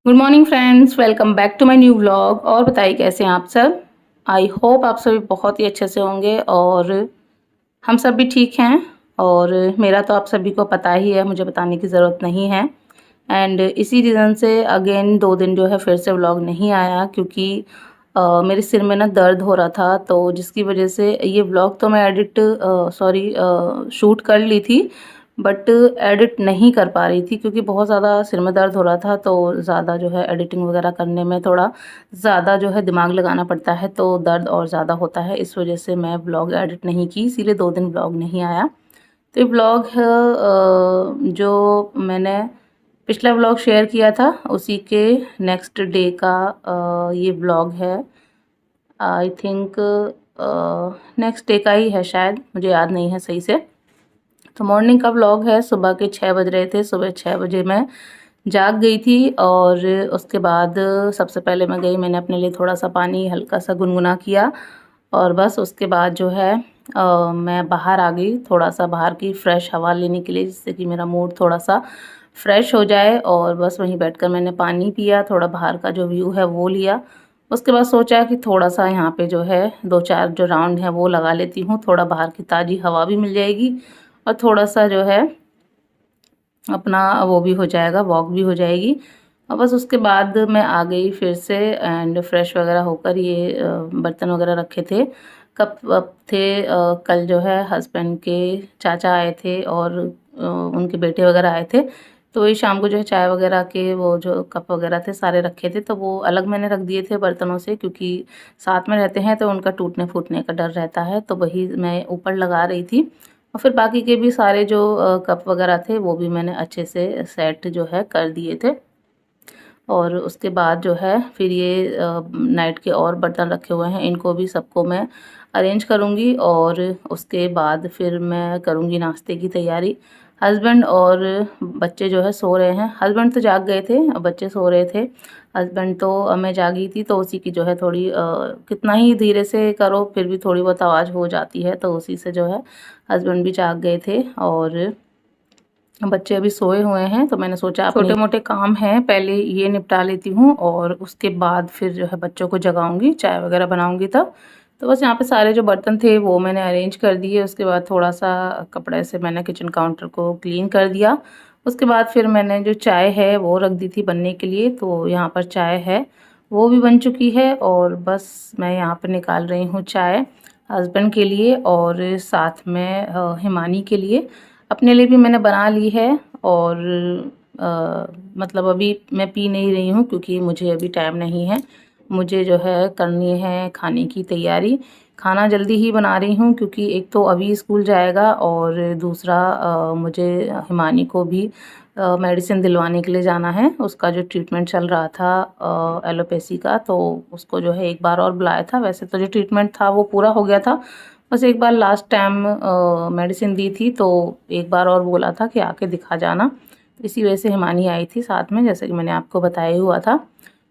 Good morning friends, welcome back to my new vlog. और बताइए कैसे हैं आप सब। आई होप आप सभी बहुत ही अच्छे से होंगे और हम सब भी ठीक हैं। और मेरा तो आप सभी को पता ही है, मुझे बताने की ज़रूरत नहीं है। एंड इसी रीज़न से अगेन 2 दिन जो है फिर से व्लॉग नहीं आया, क्योंकि मेरे सिर में ना दर्द हो रहा था, तो जिसकी वजह से ये व्लॉग तो मैं शूट कर ली थी, बट एडिट नहीं कर पा रही थी क्योंकि बहुत ज़्यादा सिर में दर्द हो रहा था। तो ज़्यादा जो है एडिटिंग वगैरह करने में थोड़ा ज़्यादा जो है दिमाग लगाना पड़ता है, तो दर्द और ज़्यादा होता है। इस वजह से मैं व्लॉग एडिट नहीं की, इसीलिए 2 दिन व्लॉग नहीं आया। तो ये व्लॉग है जो मैंने पिछला व्लॉग शेयर किया था उसी के नेक्स्ट डे का ये व्लॉग है। आई थिंक नेक्स्ट डे का ही है, शायद मुझे याद नहीं है सही से। तो मॉर्निंग का व्लॉग है। सुबह के 6 बज रहे थे, सुबह 6 बजे मैं जाग गई थी। और उसके बाद सबसे पहले मैं गई, मैंने अपने लिए थोड़ा सा पानी हल्का सा गुनगुना किया। और बस उसके बाद जो है मैं बाहर आ गई, थोड़ा सा बाहर की फ्रेश हवा लेने के लिए, जिससे कि मेरा मूड थोड़ा सा फ्रेश हो जाए। और बस वहीं बैठकर मैंने पानी पिया, थोड़ा बाहर का जो व्यू है वो लिया। उसके बाद सोचा कि थोड़ा सा यहाँ पे जो है 2-4 जो राउंड है वो लगा लेती हूँ, थोड़ा बाहर की ताज़ी हवा भी मिल जाएगी और थोड़ा सा जो है अपना वो भी हो जाएगा, वॉक भी हो जाएगी। और बस उसके बाद मैं आ गई फिर से एंड फ्रेश वगैरह होकर ये बर्तन वगैरह रखे थे, कप वप थे। कल जो है हस्बैंड के चाचा आए थे और उनके बेटे वगैरह आए थे, तो वही शाम को जो है चाय वगैरह के वो जो कप वगैरह थे सारे रखे थे, तो वो अलग मैंने रख दिए थे बर्तनों से, क्योंकि साथ में रहते हैं तो उनका टूटने फूटने का डर रहता है। तो वही मैं ऊपर लगा रही थी। और फिर बाकी के भी सारे जो कप वगैरह थे वो भी मैंने अच्छे से सेट जो है कर दिए थे। और उसके बाद जो है फिर ये नाइट के और बर्तन रखे हुए हैं, इनको भी सबको मैं अरेंज करूँगी। और उसके बाद फिर मैं करूँगी नाश्ते की तैयारी। हस्बैंड और बच्चे जो है सो रहे हैं। हस्बैंड तो जाग गए थे, बच्चे सो रहे थे। हस्बैंड तो मैं जागी थी, तो उसी की जो है थोड़ी कितना ही धीरे से करो फिर भी थोड़ी बहुत आवाज़ हो जाती है, तो उसी से जो है हस्बैंड भी जाग गए थे। और बच्चे अभी सोए हुए हैं, तो मैंने सोचा छोटे मोटे काम हैं पहले ये निपटा लेती हूँ और उसके बाद फिर जो है बच्चों को जगाऊंगी, चाय वगैरह बनाऊंगी तब। तो बस यहाँ पे सारे जो बर्तन थे वो मैंने अरेंज कर दिए। उसके बाद थोड़ा सा कपड़े से मैंने किचन काउंटर को क्लीन कर दिया। उसके बाद फिर मैंने जो चाय है वो रख दी थी बनने के लिए, तो यहाँ पर चाय है वो भी बन चुकी है। और बस मैं यहाँ पर निकाल रही हूँ चाय हस्बैंड के लिए और साथ में हिमानी के लिए। अपने लिए भी मैंने बना ली है। और मतलब अभी मैं पी नहीं रही हूँ क्योंकि मुझे अभी टाइम नहीं है, मुझे जो है करनी है खाने की तैयारी। खाना जल्दी ही बना रही हूँ क्योंकि एक तो अभी स्कूल जाएगा और दूसरा मुझे हिमानी को भी मेडिसिन दिलवाने के लिए जाना है। उसका जो ट्रीटमेंट चल रहा था एलोपैथी का, तो उसको जो है एक बार और बुलाया था। वैसे तो जो ट्रीटमेंट था वो पूरा हो गया था, बस एक बार लास्ट टाइम मेडिसिन दी थी, तो एक बार और बोला था कि आके दिखा जाना। तो इसी वजह से हिमानी आई थी साथ में, जैसे कि मैंने आपको बताया ही हुआ था।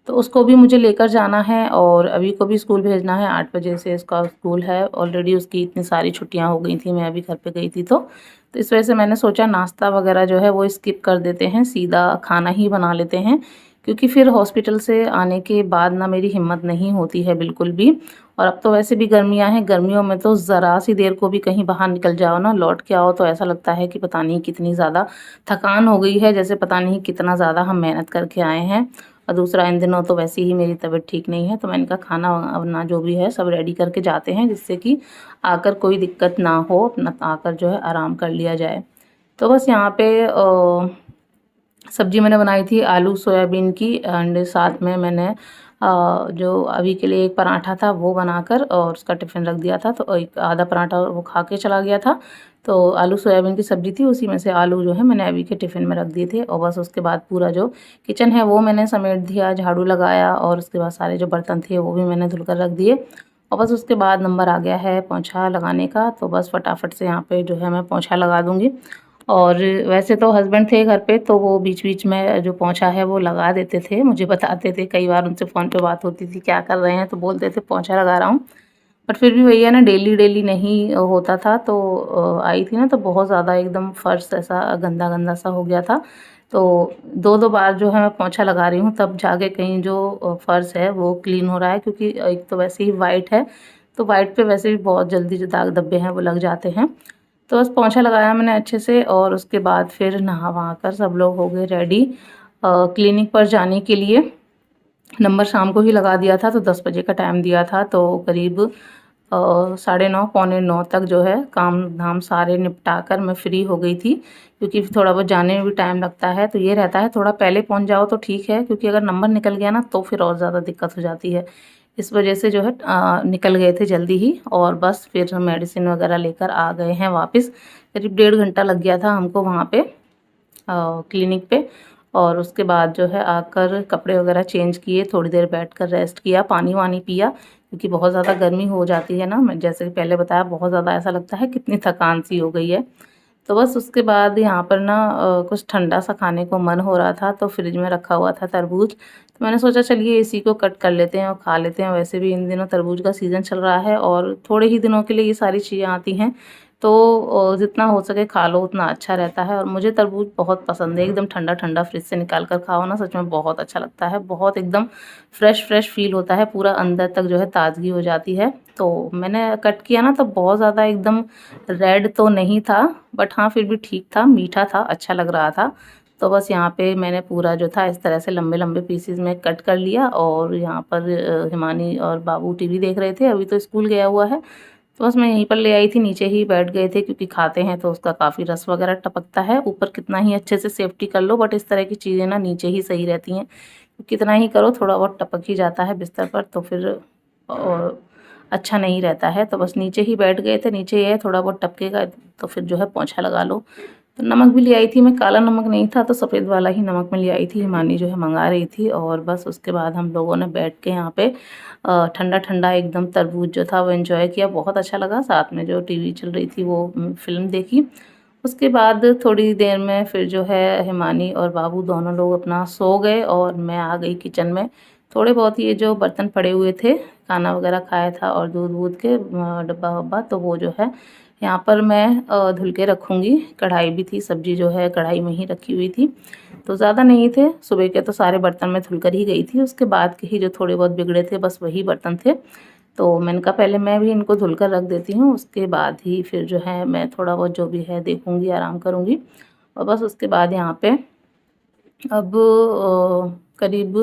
तो उसको भी मुझे लेकर जाना है और अभी को भी स्कूल भेजना है। 8 बजे से इसका स्कूल है, ऑलरेडी उसकी इतनी सारी छुट्टियां हो गई थी, मैं अभी घर पे गई थी। तो इस वजह से मैंने सोचा नाश्ता वगैरह जो है वो स्किप कर देते हैं, सीधा खाना ही बना लेते हैं। क्योंकि फिर हॉस्पिटल से आने के बाद ना मेरी हिम्मत नहीं होती है बिल्कुल भी। और अब तो वैसे भी गर्मियां हैं, गर्मियों में तो ज़रा सी देर को भी कहीं बाहर निकल जाओ ना, लौट के आओ तो ऐसा लगता है कि पता नहीं कितनी ज़्यादा थकान हो गई है, जैसे पता नहीं कितना ज़्यादा हम मेहनत करके आए हैं। और दूसरा इन दिनों तो वैसे ही मेरी तबीयत ठीक नहीं है, तो मैंने कहा खाना वाना जो भी है सब रेडी करके जाते हैं, जिससे कि आकर कोई दिक्कत ना हो, अपना आकर जो है आराम कर लिया जाए। तो बस यहाँ पे सब्जी मैंने बनाई थी आलू सोयाबीन की, एंड साथ में मैंने जो अभी के लिए एक पराठा था वो बनाकर और उसका टिफ़िन रख दिया था। तो एक आधा पराठा वो खा के चला गया था। तो आलू सोयाबीन की सब्ज़ी थी, उसी में से आलू जो है मैंने अभी के टिफ़िन में रख दिए थे। और बस उसके बाद पूरा जो किचन है वो मैंने समेट दिया, झाड़ू लगाया और उसके बाद सारे जो बर्तन थे वो भी मैंने धुल कर रख दिए। और बस उसके बाद नंबर आ गया है पोंछा लगाने का, तो बस फटाफट से यहाँ पे जो है मैं पोंछा लगा दूँगी। और वैसे तो हस्बैंड थे घर पे, तो वो बीच-बीच में जो पोंछा है वो लगा देते थे, मुझे बताते थे। कई बार उनसे फ़ोन पे बात होती थी, क्या कर रहे हैं? तो बोलते थे पोंछा लगा रहा हूँ। बट फिर भी वही है ना, डेली-डेली नहीं होता था। तो आई थी ना, तो बहुत ज़्यादा एकदम फ़र्श ऐसा गंदा-गंदा सा हो गया था, तो 2-2 बार जो है मैं पोंछा लगा रही हूँ, तब जाके कहीं जो फ़र्श है वो क्लीन हो रहा है, क्योंकि एक तो वैसे ही वाइट है, तो वाइट पे वैसे भी बहुत जल्दी जो दाग धब्बे हैं वो लग जाते हैं। तो बस पोंछा लगाया मैंने अच्छे से, और उसके बाद फिर नहा-वहा कर सब लोग हो गए रेडी क्लिनिक पर जाने के लिए। नंबर शाम को ही लगा दिया था, तो 10 बजे का टाइम दिया था, तो करीब साढ़े 9 पौने 9 तक जो है काम-धाम सारे निपटा कर मैं फ्री हो गई थी, क्योंकि थोड़ा बहुत जाने में भी टाइम लगता है। तो ये रहता है थोड़ा पहले पहुँच जाओ तो ठीक है, क्योंकि अगर नंबर निकल गया ना तो फिर और ज़्यादा दिक्कत हो जाती है। इस वजह से जो है निकल गए थे जल्दी ही, और बस फिर हम मेडिसिन वगैरह लेकर आ गए हैं वापस। करीब 1.5 घंटा लग गया था हमको वहाँ पे क्लिनिक पे। और उसके बाद जो है आकर कपड़े वगैरह चेंज किए, थोड़ी देर बैठकर रेस्ट किया, पानी-वानी पिया, क्योंकि बहुत ज़्यादा गर्मी हो जाती है ना, मैं जैसे कि पहले बताया बहुत ज़्यादा ऐसा लगता है कितनी थकान सी हो गई है। तो बस उसके बाद यहाँ पर ना कुछ ठंडा सा खाने को मन हो रहा था, तो फ्रिज में रखा हुआ था तरबूज, तो मैंने सोचा चलिए इसी को कट कर लेते हैं और खा लेते हैं। वैसे भी इन दिनों तरबूज का सीज़न चल रहा है और थोड़े ही दिनों के लिए ये सारी चीज़ें आती हैं, तो जितना हो सके खा लो उतना अच्छा रहता है। और मुझे तरबूज बहुत पसंद है, एकदम ठंडा-ठंडा फ्रिज से निकाल कर खाओ ना, सच में बहुत अच्छा लगता है, बहुत एकदम फ्रेश फ़ील होता है, पूरा अंदर तक जो है ताज़गी हो जाती है। तो मैंने कट किया ना, तो बहुत ज़्यादा एकदम रेड तो नहीं था, बट हाँ फिर भी ठीक था, मीठा था, अच्छा लग रहा था। तो बस यहाँ पे मैंने पूरा जो था इस तरह से लंबे-लंबे पीसेज़ में कट कर लिया, और यहाँ पर हिमानी और बाबू टीवी देख रहे थे, अभी तो स्कूल गया हुआ है। तो बस मैं यहीं पर ले आई थी, नीचे ही बैठ गए थे, क्योंकि खाते हैं तो उसका काफ़ी रस वगैरह टपकता है। ऊपर कितना ही अच्छे से सेफ्टी कर लो, बट इस तरह की चीज़ें ना नीचे ही सही रहती हैं। कितना ही करो थोड़ा बहुत टपक ही जाता है बिस्तर पर, तो फिर अच्छा नहीं रहता है। तो बस नीचे ही बैठ गए थे, नीचे ये है थोड़ा बहुत टपकेगा तो फिर जो है पोंछा लगा लो। तो नमक भी ले आई थी मैं, काला नमक नहीं था तो सफ़ेद वाला ही नमक मैं ले आई थी, हिमानी जो है मंगा रही थी। और बस उसके बाद हम लोगों ने बैठ के यहाँ पे ठंडा-ठंडा एकदम तरबूज जो था वो एन्जॉय किया, बहुत अच्छा लगा। साथ में जो टीवी चल रही थी वो फ़िल्म देखी। उसके बाद थोड़ी देर में फिर जो है हिमानी और बाबू दोनों लोग अपना सो गए, और मैं आ गई किचन में। थोड़े बहुत ये जो बर्तन पड़े हुए थे, खाना वगैरह खाया था और दूध-वूध के डब्बा-वब्बा, तो वो जो है यहाँ पर मैं धुल के रखूँगी। कढ़ाई भी थी, सब्ज़ी जो है कढ़ाई में ही रखी हुई थी, तो ज़्यादा नहीं थे। सुबह के तो सारे बर्तन मैं धुल कर ही गई थी, उसके बाद के ही जो थोड़े बहुत बिगड़े थे बस वही बर्तन थे। तो मैंने कहा पहले मैं भी इनको धुल कर रख देती हूँ, उसके बाद ही फिर जो है मैं थोड़ा बहुत जो भी है देखूँगी, आराम करूँगी। और बस उसके बाद यहाँ पे अब करीब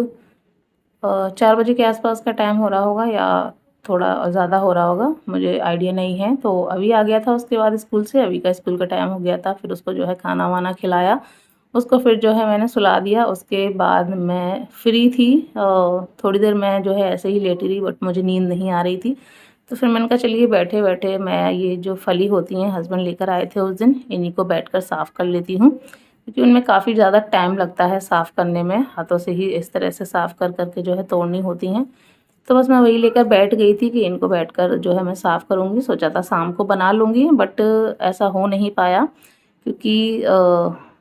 4 बजे के आसपास का टाइम हो रहा होगा, या थोड़ा ज़्यादा हो रहा होगा, मुझे आइडिया नहीं है। तो अभी आ गया था उसके बाद स्कूल से, अभी का स्कूल का टाइम हो गया था। फिर उसको जो है खाना-वाना खिलाया, उसको फिर जो है मैंने सुला दिया। उसके बाद मैं फ्री थी, थोड़ी देर मैं जो है ऐसे ही लेटी रही, बट मुझे नींद नहीं आ रही थी। तो फिर मैंने कहा चलिए बैठे-बैठे मैं ये जो फली होती हैं हस्बैंड लेकर आए थे उस दिन, इन्हीं को बैठकर साफ़ कर लेती हूँ, क्योंकि उनमें काफ़ी ज़्यादा टाइम लगता है साफ़ करने में, हाथों से ही इस तरह से साफ़ कर के जो है तोड़नी होती हैं। तो बस मैं वही लेकर बैठ गई थी कि इनको बैठकर जो है मैं साफ़ करूँगी। सोचा था शाम को बना लूँगी, बट ऐसा हो नहीं पाया, क्योंकि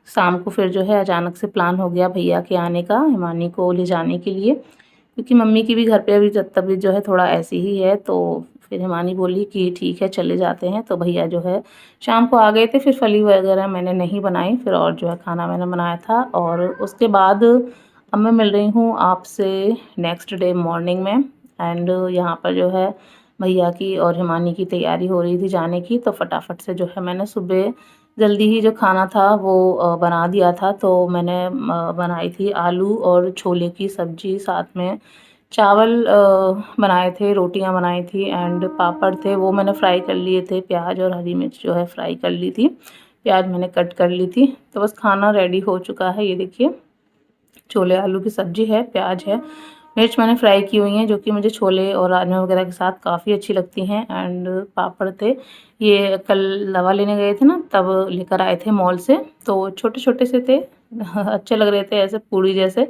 शाम को फिर जो है अचानक से प्लान हो गया भैया के आने का, हिमानी को ले जाने के लिए, क्योंकि मम्मी की भी घर पे अभी तबीयत जो है थोड़ा ऐसी ही है। तो फिर हिमानी बोली कि ठीक है चले जाते हैं, तो भैया जो है शाम को आ गए थे। फिर फली वगैरह मैंने नहीं बनाई, फिर और जो है खाना मैंने बनाया था। और उसके बाद अब मैं मिल रही हूँ आपसे नेक्स्ट डे मॉर्निंग में, एंड यहाँ पर जो है भैया की और हिमानी की तैयारी हो रही थी जाने की, तो फटाफट से जो है मैंने सुबह जल्दी ही जो खाना था वो बना दिया था। तो मैंने बनाई थी आलू और छोले की सब्ज़ी, साथ में चावल बनाए थे, रोटियां बनाई थी, एंड पापड़ थे वो मैंने फ्राई कर लिए थे। प्याज और हरी मिर्च जो है फ्राई कर ली थी, प्याज मैंने कट कर ली थी। तो बस खाना रेडी हो चुका है, ये देखिए छोले आलू की सब्ज़ी है, प्याज है, मिर्च मैंने फ्राई की हुई हैं, जो कि मुझे छोले और राजमा वगैरह के साथ काफ़ी अच्छी लगती हैं। एंड पापड़ थे, ये कल दवा लेने गए थे ना तब लेकर आए थे मॉल से, तो छोटे-छोटे से थे अच्छे लग रहे थे ऐसे पूड़ी जैसे,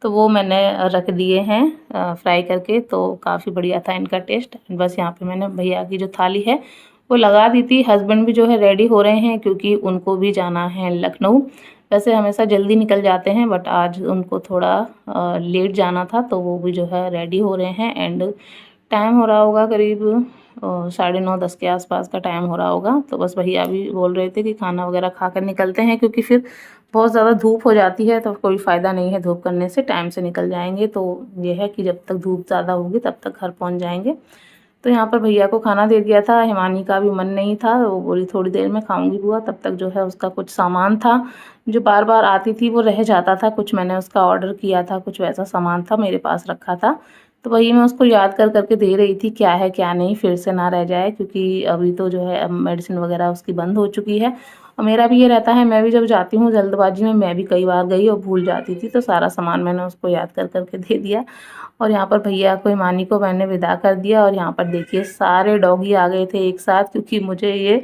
तो वो मैंने रख दिए हैं फ्राई करके, तो काफ़ी बढ़िया था इनका टेस्ट। बस यहाँ पे मैंने भैया की जो थाली है वो लगा दी थी। हस्बैंड भी जो है रेडी हो रहे हैं, क्योंकि उनको भी जाना है लखनऊ। वैसे हमेशा जल्दी निकल जाते हैं, बट आज उनको थोड़ा लेट जाना था, तो वो भी जो है रेडी हो रहे हैं। एंड टाइम हो रहा होगा करीब साढ़े 9-10 के आसपास का टाइम हो रहा होगा। तो बस भैया भी बोल रहे थे कि खाना वगैरह खा कर निकलते हैं, क्योंकि फिर बहुत ज़्यादा धूप हो जाती है तो कोई फ़ायदा नहीं है धूप करने से, टाइम से निकल जाएंगे। तो ये है कि जब तक धूप ज़्यादा होगी तब तक घर पहुँच जाएंगे। तो यहाँ पर भैया को खाना दे दिया था। हिमानी का भी मन नहीं था, वो बोली थोड़ी देर में खाऊंगी बुआ। तब तक जो है उसका कुछ सामान था जो बार बार आती थी वो रह जाता था, कुछ मैंने उसका ऑर्डर किया था, कुछ वैसा सामान था मेरे पास रखा था। तो वही मैं उसको याद कर करके दे रही थी क्या है क्या नहीं, फिर से ना रह जाए, क्योंकि अभी तो जो है अब मेडिसिन वगैरह उसकी बंद हो चुकी है। और मेरा भी ये रहता है, मैं भी जब जाती हूँ जल्दबाजी में, मैं भी कई बार गई और भूल जाती थी, तो सारा सामान मैंने उसको याद कर करके दे दिया। और यहाँ पर भैया को, हिमानी को मैंने विदा कर दिया। और यहाँ पर देखिए सारे डॉगी आ गए थे एक साथ, क्योंकि मुझे ये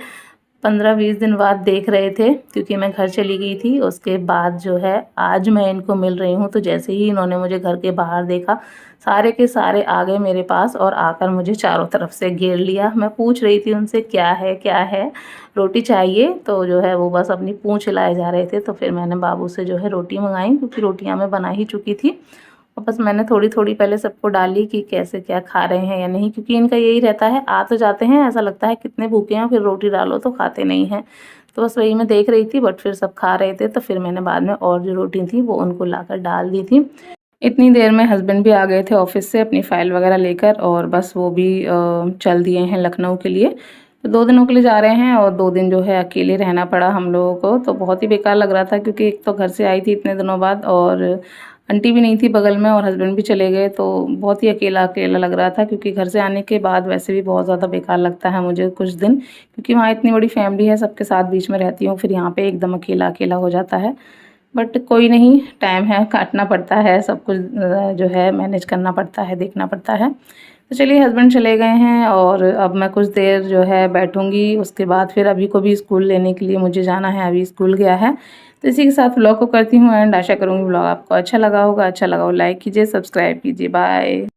15-20 दिन बाद देख रहे थे, क्योंकि मैं घर चली गई थी। उसके बाद जो है आज मैं इनको मिल रही हूँ, तो जैसे ही इन्होंने मुझे घर के बाहर देखा, सारे के सारे आ गए मेरे पास और आकर मुझे चारों तरफ से घेर लिया। मैं पूछ रही थी उनसे क्या है क्या है, रोटी चाहिए, तो जो है वो बस अपनी पूँछ हिलाए जा रहे थे। तो फिर मैंने बाबू से जो है रोटी मंगाई, क्योंकि रोटियाँ मैं बना ही चुकी थी। और बस मैंने थोड़ी थोड़ी पहले सबको डाली कि कैसे क्या खा रहे हैं या नहीं, क्योंकि इनका यही रहता है, आ तो जाते हैं, ऐसा लगता है कितने भूखे हैं, फिर रोटी डालो तो खाते नहीं हैं। तो बस वही मैं देख रही थी, बट फिर सब खा रहे थे, तो फिर मैंने बाद में और जो रोटी थी वो उनको लाकर डाल दी थी। इतनी देर में हस्बैंड भी आ गए थे ऑफिस से अपनी फ़ाइल वगैरह लेकर, और बस वो भी चल दिए हैं लखनऊ के लिए। तो 2 दिनों के लिए जा रहे हैं, और 2 दिन जो है अकेले रहना पड़ा हम लोगों को। तो बहुत ही बेकार लग रहा था, क्योंकि एक तो घर से आई थी इतने दिनों बाद, और आंटी भी नहीं थी बगल में, और हस्बैंड भी चले गए, तो बहुत ही अकेला अकेला लग रहा था। क्योंकि घर से आने के बाद वैसे भी बहुत ज़्यादा बेकार लगता है मुझे कुछ दिन, क्योंकि वहाँ इतनी बड़ी फैमिली है, सबके साथ बीच में रहती हूँ, फिर यहाँ पे एकदम अकेला अकेला हो जाता है। बट कोई नहीं, टाइम है, काटना पड़ता है सब कुछ, जो है मैनेज करना पड़ता है, देखना पड़ता है। तो चलिए, हस्बैंड चले गए हैं और अब मैं कुछ देर जो है बैठूंगी, उसके बाद फिर अभी को भी स्कूल लेने के लिए मुझे जाना है, अभी स्कूल गया है। तो इसी के साथ व्लॉग को करती हूँ एंड। आशा करूँगी व्लॉग आपको अच्छा लगा होगा, अच्छा लगा हो लाइक कीजिए, सब्सक्राइब कीजिए। बाय।